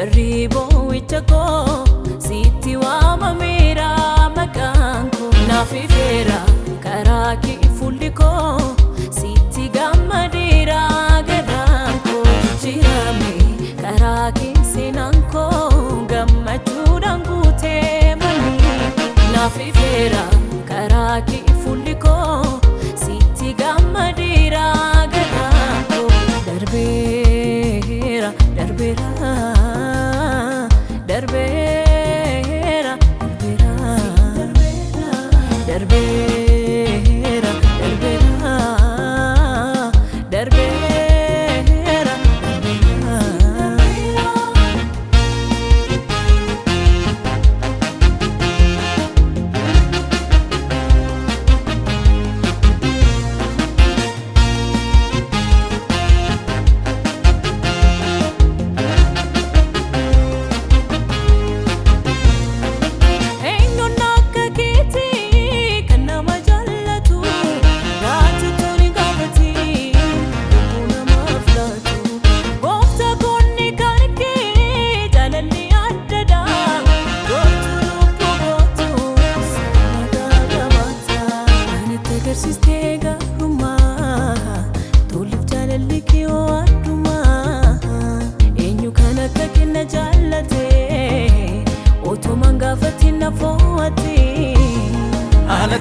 Ferribo ichako Siti wama mira makanko Nafifera karaki fuliko Siti gamadira garanko Jirame karaki sinanko Gammachudan gute mani Nafifera karaki fuliko Siti gamadira garanko Darbera, darbera Darbera, darbera Darbera, darbera Darbera,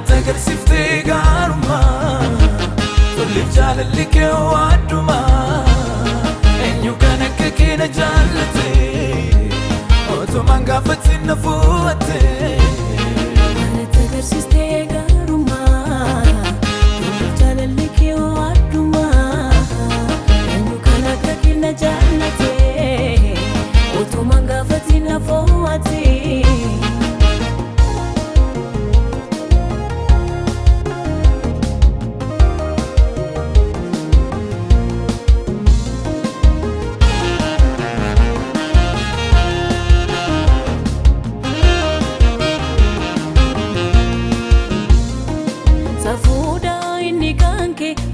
تقرسفتي قارما تولي بجاللك وعدما إنيو كانك كينا جالتي وتو من قافتي نفوتي أنا تقرسفتي قارما تولي بجاللك وعدما إنيو كانك كينا جالتي وتو من قافتي نفوتي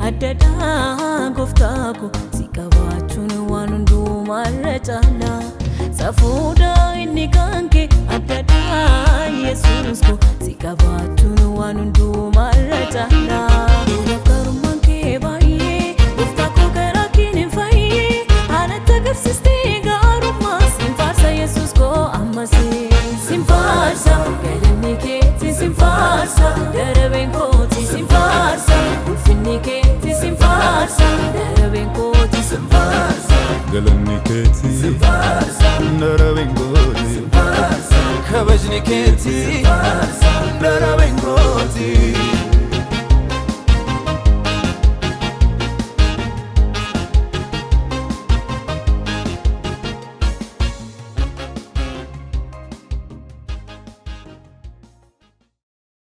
Adada goftako sikawachun wanundu marajana Safuda inni kanke adada Yesusko sikawachun wanundu marajana Ulakaruman ke baye goftako karakin faye Ana tagarsiste garuma simfarsa Yesusko amase simfarsa galanni keti simfarsa daraben koti simfarsa ulfinni keti قلني كيتي نرى بنقولي كبجني كيتي